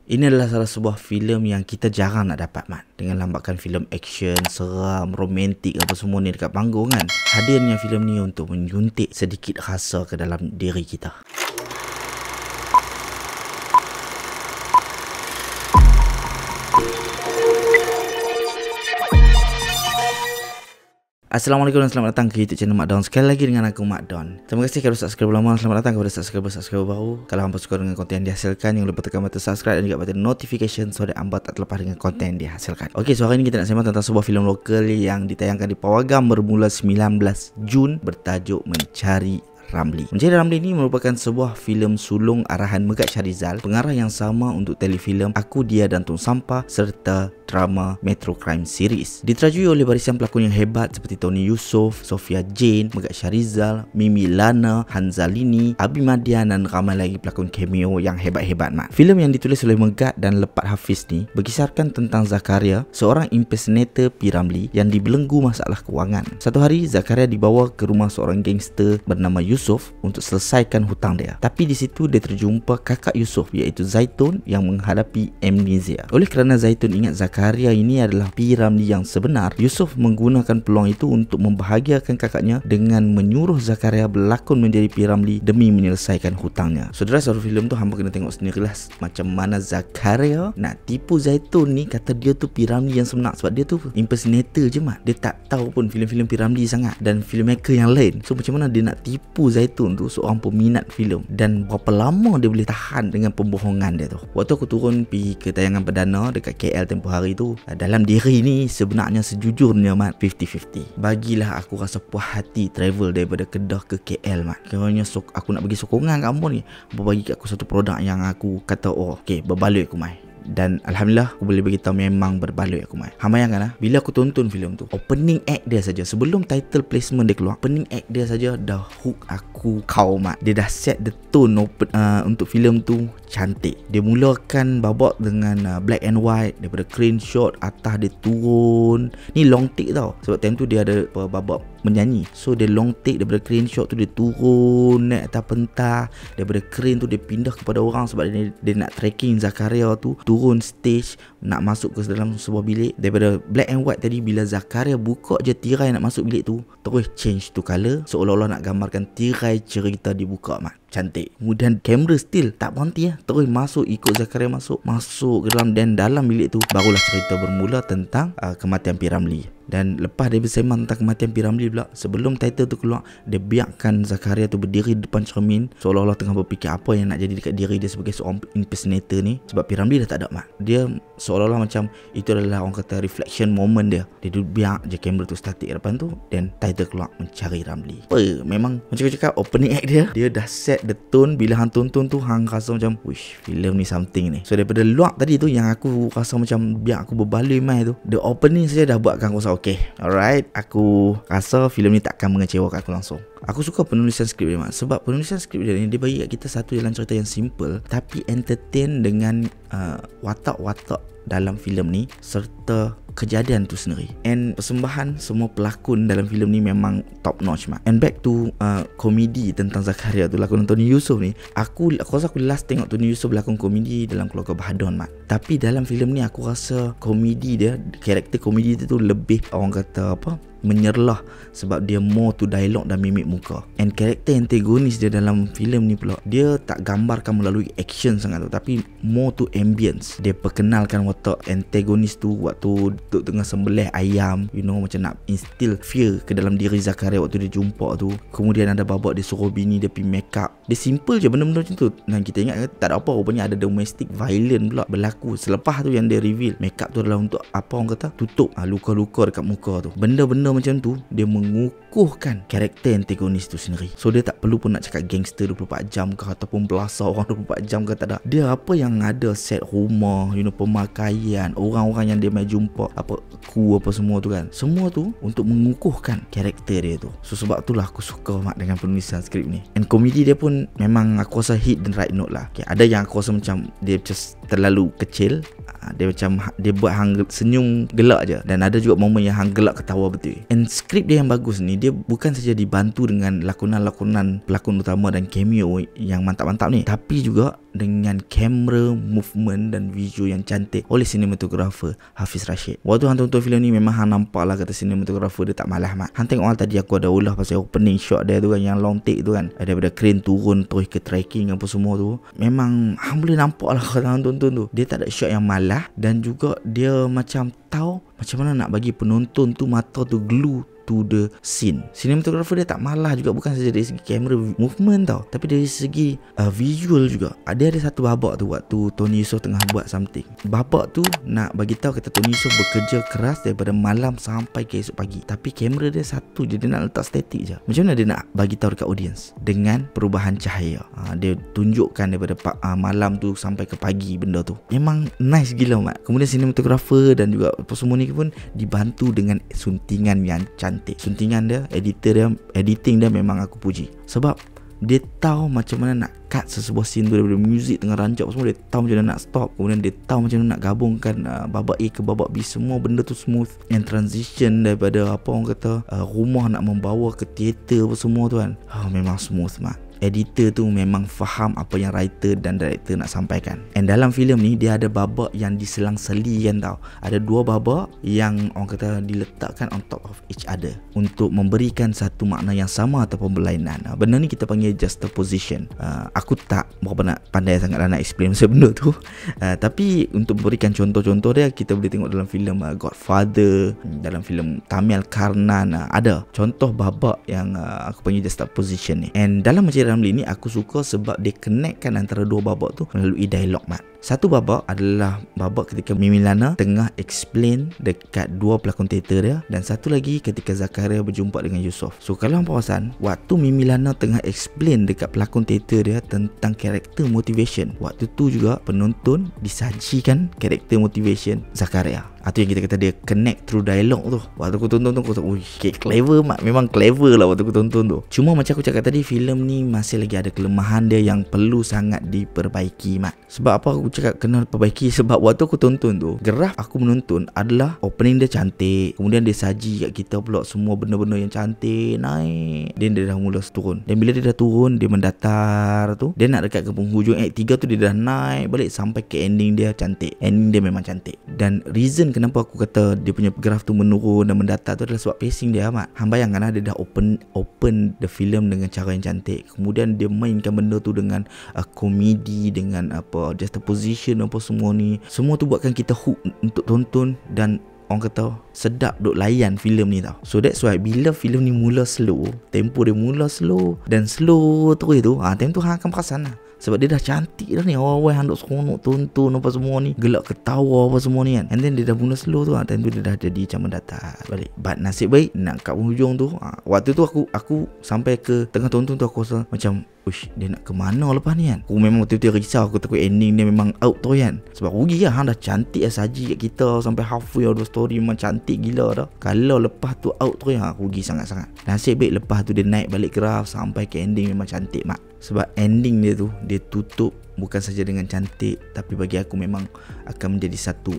Ini adalah salah sebuah filem yang kita jarang nak dapat, Mat. Dengan lambakan filem action, seram, romantik apa semua ni dekat panggung kan. Hadirnya filem ni untuk menyuntik sedikit rasa ke dalam diri kita. Assalamualaikum dan selamat datang ke YouTube channel Mak Don. Sekali lagi dengan aku Mak Don. Terima kasih kepada subscriber lama. Selamat datang kepada subscriber baru. Kalau hangpa suka dengan konten yang dihasilkan, jangan lupa tekan button subscribe dan juga button notification supaya hangpa tak terlepas dengan konten yang dihasilkan. Okey, so hari ini kita nak sembang tentang sebuah filem lokal yang ditayangkan di Pawagam bermula 19 Jun bertajuk Mencari Ramli. Mencari Ramli ini merupakan sebuah filem sulung arahan Megat Syahrizal, pengarah yang sama untuk telefilm Aku Dia dan Tong Sampah serta drama Metro Crime Series. Diterajui oleh barisan pelakon yang hebat seperti Tony Yusof, Sofia Jane, Megat Syahrizal, Mimi Lana, Hanzalini, Abi Madian dan ramai lagi pelakon cameo yang hebat-hebat, Mat. Filem yang ditulis oleh Megat dan Lepat Hafiz ni berkisarkan tentang Zakaria, seorang impersonator P. Ramlee yang dibelenggu masalah kewangan. Satu hari Zakaria dibawa ke rumah seorang gangster bernama Yusof untuk selesaikan hutang dia. Tapi di situ dia terjumpa kakak Yusof iaitu Zaitun yang menghadapi amnesia. Oleh kerana Zaitun ingat Zakaria ini adalah P. Ramlee yang sebenar, Yusof menggunakan peluang itu untuk membahagiakan kakaknya dengan menyuruh Zakaria berlakon menjadi P. Ramlee demi menyelesaikan hutangnya. Saudara, saudara filem tu hampa kena tengok sendirilah macam mana Zakaria nak tipu Zaitun ni, kata dia tu P. Ramlee yang sebenar sebab dia tu impersonator je, Mat. Dia tak tahu pun filem-filem P. Ramlee sangat dan filmmaker yang lain. So macam mana dia nak tipu Zaitun tu, seorang peminat filem, dan berapa lama dia boleh tahan dengan pembohongan dia tu. Waktu aku turun pergi ke tayangan perdana dekat KL tempoh hari tu, dalam diri ni sebenarnya sejujurnya, Mat, 50-50. Bagilah aku rasa puas hati travel daripada Kedah ke KL, Mat. Kiranya aku nak bagi sokongan kat kamu ni, apa bagi kat aku satu produk yang aku kata, oh okey, berbaloi aku mai. Dan Alhamdulillah aku boleh beritahu memang berbaloi aku mai. Hang bayangkan bila aku tonton filem tu, opening act dia saja, sebelum title placement dia keluar, opening act dia saja dah hook aku kau, Mat. Dia dah set the tone untuk filem tu cantik. Dia mulakan babak dengan black and white, daripada crane shot atas dia turun. Ni long take tau, sebab time tu dia ada babak menyanyi. So dia long take daripada crane shot tu, dia turun naik atas pentas, daripada crane tu dia pindah kepada orang sebab dia nak tracking Zakaria tu turun stage nak masuk ke dalam sebuah bilik. Daripada black and white tadi, bila Zakaria buka je tirai nak masuk bilik tu, terus change to colour, seolah-olah nak gambarkan tirai cerita dibuka, Mat. Cantik. Kemudian kamera still tak berhenti terus masuk, ikut Zakaria masuk ke dalam, dan dalam bilik tu barulah cerita bermula tentang kematian P. Ramlee. Dan lepas dia bersembang tentang kematian P. Ramlee pula, sebelum title tu keluar, dia biarkan Zakaria tu berdiri di depan cermin, seolah-olah tengah berfikir apa yang nak jadi dekat diri dia sebagai seorang impersonator ni. Sebab P. Ramlee dah tak ada, Mat. Dia seolah-olah macam itu adalah orang kata reflection moment dia. Dia duduk biar je kamera tu statik depan tu, dan title keluar Mencari Ramlee. Memang macam aku cakap, opening act dia dah set the tone. Bila hang tonton tu, hang rasa macam wish, filem ni something ni. So daripada luar tadi tu yang aku rasa macam biar aku berbaloi mai tu, the opening saja dah buatkan aku rasa okay, alright, aku rasa filem ni takkan mengecewakan aku langsung. Aku suka penulisan skrip dia, Mat. Sebab penulisan skrip dia ni, dia bagi kat kita satu jalan cerita yang simple tapi entertain dengan watak-watak dalam filem ni serta kejadian tu sendiri. And persembahan semua pelakon dalam filem ni memang top notch, Mat. And back to komedi tentang Zakaria tu, lakonan Tony Yusof ni, aku rasa aku last tengok Tony Yusof berlakon komedi dalam Keluarga Bahadon, Mat. Tapi dalam filem ni aku rasa komedi dia, karakter komedi dia tu lebih, orang kata apa, menyerlah, sebab dia more to dialog dan mimik muka. And karakter antagonis dia dalam filem ni pula, dia tak gambarkan melalui action sangat tu, tapi more to ambience. Dia perkenalkan watak antagonis tu waktu tengah sembelih ayam, you know, macam nak instill fear ke dalam diri Zakaria waktu dia jumpa tu. Kemudian ada babak dia suruh bini dia pergi make up. Dia simple je benda-benda macam tu. Dan kita ingat tak ada apa, rupanya ada domestic violence pula berlaku. Selepas tu yang dia reveal make up tu adalah untuk apa, orang kata tutup luka-luka dekat muka tu. Benda-benda macam tu dia mengukuhkan karakter antagonis tu sendiri. So dia tak perlu pun nak cakap gangster 24 jam ke, ataupun belasah orang 24 jam ke, tak ada. Dia apa yang ada, set rumah, you know, pemakaian, orang-orang yang dia mai jumpa, apa kru apa semua tu kan, semua tu untuk mengukuhkan karakter dia tu. So sebab itulah aku suka, Mat, dengan penulisan skrip ni. And komedi dia pun memang aku rasa hit the right note lah. Okay, ada yang aku rasa macam dia just terlalu kecil, dia macam dia buat hang senyum gelak je, dan ada juga momen yang hang gelak ketawa betul. And skrip dia yang bagus ni, dia bukan saja dibantu dengan lakonan-lakonan pelakon utama dan cameo yang mantap-mantap ni, tapi juga dengan kamera, movement dan visual yang cantik oleh cinematographer Hafiz Rashid. Waktu hang tonton filem ni memang hang nampak lah kata cinematographer dia tak malas mat. Hang tengok tadi aku ada ulah pasal opening shot dia tu kan, yang long take tu kan, daripada crane turun terus ke tracking apa semua tu. Memang hang boleh nampak lah kalau hang tonton tu, dia tak ada shot yang malas dan juga dia macam tahu macam mana nak bagi penonton tu mata tu glue to the scene. Cinematographer dia tak malah juga, bukan saja dari segi kamera movement tau, tapi dari segi visual juga. Ada satu babak tu waktu Tony Yusof tengah buat something. Babak tu nak bagi tahu kata Tony Yusof bekerja keras daripada malam sampai ke esok pagi, tapi kamera dia satu je, dia nak letak statik je. Macam mana dia nak bagi tahu dekat audience dengan perubahan cahaya? Dia tunjukkan daripada malam tu sampai ke pagi benda tu. Memang nice gila mat. Kemudian cinematographer dan juga apa semua ni pun dibantu dengan suntingan yang cantik. Suntingan dia, editing dia memang aku puji. Sebab dia tahu macam mana nak cut sesebuah scene tu daripada muzik tengah rancak semua, dia tahu macam mana nak stop. Kemudian dia tahu macam mana nak gabungkan babak A ke babak B, semua benda tu smooth. And transition daripada apa orang kata rumah nak membawa ke teater apa semua tu kan, memang smooth mat. Editor tu memang faham apa yang writer dan director nak sampaikan. And dalam filem ni dia ada babak yang diselang-selikan tau. Ada dua babak yang orang kata diletakkan on top of each other untuk memberikan satu makna yang sama ataupun berlainan. Benda ni kita panggil juxtaposition. Aku tak berapa nak pandai sangat nak explain pasal benda tu. Tapi untuk memberikan contoh-contoh dia, kita boleh tengok dalam filem Godfather, dalam filem Tamil Karnan, ada contoh babak yang aku panggil juxtaposition ni. And dalam macam dalam ni aku suka sebab dia connectkan antara dua babak tu melalui dialog mat. Satu babak adalah babak ketika Mimi Lana tengah explain dekat dua pelakon teater dia, dan satu lagi ketika Zakaria berjumpa dengan Yusof. So kalau hang perasan, waktu Mimi Lana tengah explain dekat pelakon teater dia tentang karakter motivation, waktu tu juga penonton disajikan karakter motivation Zakaria. Itu yang kita kata dia connect through dialog tu. Waktu aku tonton tu aku rasa, clever mat. Memang clever lah waktu aku tonton tu. Cuma macam aku cakap tadi, filem ni masih lagi ada kelemahan dia yang perlu sangat diperbaiki mat. Sebab apa aku cakap kena perbaiki? Sebab waktu aku tonton tu, graf aku menonton adalah opening dia cantik, kemudian dia saji kat kita pula semua benda-benda yang cantik naik, then dia dah mula turun. Dan bila dia dah turun, dia mendatar tu, dia nak dekat ke penghujung act 3 tu, dia dah naik balik sampai ke ending dia cantik. Ending dia memang cantik. Dan reason kenapa aku kata dia punya graf tu menurun dan mendatar tu adalah sebab pacing dia amat. Hang bayangkan dia dah open the film dengan cara yang cantik, kemudian dia mainkan benda tu dengan komedi, dengan apa juxtaposition apa semua ni. Semua tu buatkan kita hook untuk tonton dan orang kata sedap duk layan filem ni tau. So that's why bila filem ni mula slow, tempo dia mula slow dan slow terus tu, time tu hang akan perasan lah. Sebab dia dah cantik dah ni, awal-awal hang duk seronok tonton apa semua ni, gelak ketawa apa semua ni kan. And then dia dah mula slow tu, time tu dia dah jadi macam mendatar balik. But nasib baik nak kat penghujung tu, waktu tu aku sampai ke tengah tonton tu aku rasa macam, uish, dia nak ke mana lepas ni kan. Aku memang betul-betul risau, aku takut ending dia memang out tu kan. Sebab rugi lah, hang dah cantik saji kat kita sampai halfway of the story, memang cantik gila dah. Kalau lepas tu out tu kan, rugi sangat-sangat. Nasib baik lepas tu dia naik balik graf sampai ke ending memang cantik mak. Sebab ending dia tu, dia tutup bukan saja dengan cantik, tapi bagi aku memang akan menjadi satu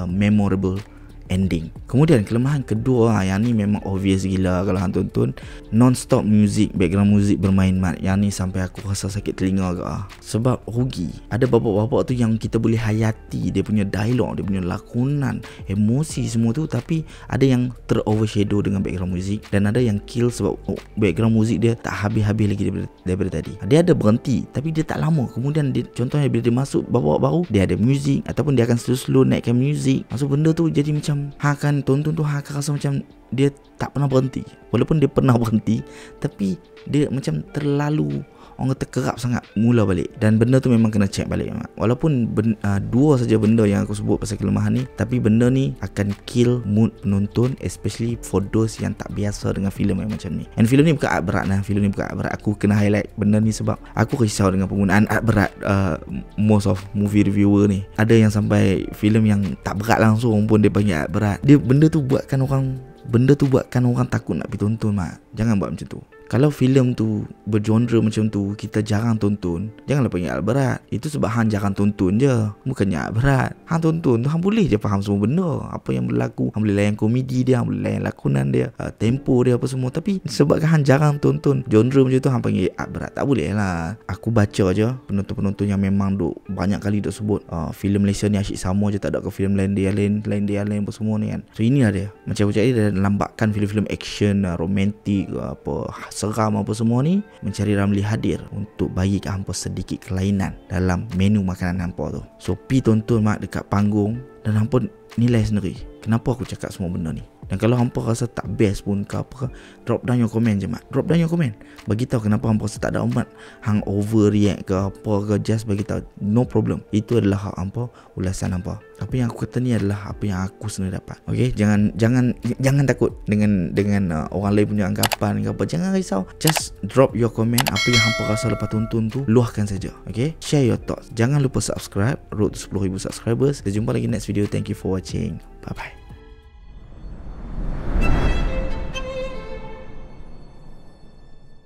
memorable ending. Kemudian kelemahan kedua, yang ni memang obvious gila kalau hang tonton, non-stop music, background music bermain mat. Yang ni sampai aku rasa sakit telinga agak. Sebab rugi. Ada babak-babak tu yang kita boleh hayati dia punya dialog, dia punya lakonan, emosi semua tu, tapi ada yang ter-overshadow dengan background music, dan ada yang kill sebab background music dia tak habis-habis lagi daripada tadi. Dia ada berhenti tapi dia tak lama. Kemudian dia, contohnya bila dia masuk babak baru, dia ada music ataupun dia akan slow-slow naikkan music. Maksud benda tu jadi macam hang akan tonton tu, hang akan rasa macam dia tak pernah berhenti. Walaupun dia pernah berhenti, tapi dia macam terlalu orang kata kerap sangat mula balik. Dan benda tu memang kena check balik. Walaupun dua saja benda yang aku sebut pasal kelemahan ni, tapi benda ni akan kill mood penonton, especially for those yang tak biasa dengan filem yang macam ni. And filem ni bukan art berat lah. Filem ni bukan art berat. Aku kena highlight benda ni sebab aku risau dengan penggunaan art berat most of movie reviewer ni. Ada yang sampai filem yang tak berat langsung pun dia panggil art berat. Benda tu buatkan orang takut nak pergi tonton mak. Jangan buat macam tu. Kalau filem tu bergenre macam tu kita jarang tonton, janganlah panggil alat berat. Itu sebab hang jarang tonton je, bukannya alat berat. Hang tonton tu hang boleh je faham semua benda, apa yang berlaku. Hang boleh layan komedi dia, hang boleh layan lakonan dia, tempo dia apa semua. Tapi sebab hang jarang tonton genre macam tu, hang panggil alat berat. Tak boleh lah. Aku baca je penonton-penonton yang memang duk banyak kali duk sebut filem Malaysia ni asyik sama je, tak ada ke filem lain dia lain apa semua ni kan. So inilah dia, macam aku cakap dia lambatkan filem-filem action, romantik, apa seram apa semua ni, mencari Ramli hadir untuk bagi ke hampa sedikit kelainan dalam menu makanan hampa tu. So pi tonton mak dekat panggung dan hampa nilai sendiri kenapa aku cakap semua benda ni. Dan kalau hampa rasa tak best pun ke apa ke, drop down your comment je mak. Drop down your comment, bagi tahu kenapa hampa rasa tak ada umat, hang overreact ke apa ke, just bagi tahu, no problem. Itu adalah hak hampa, ulasan hampa. Apa yang aku kata ni adalah apa yang aku sendiri dapat. Okey, jangan takut dengan orang lain punya anggapan ke apa. Jangan risau, just drop your comment. Apa yang hampa rasa lepas tonton tu, luahkan saja. Okey, share your thoughts. Jangan lupa subscribe, road to 10,000 subscribers. Kita jumpa lagi next video. Thank you for watching. Bye bye.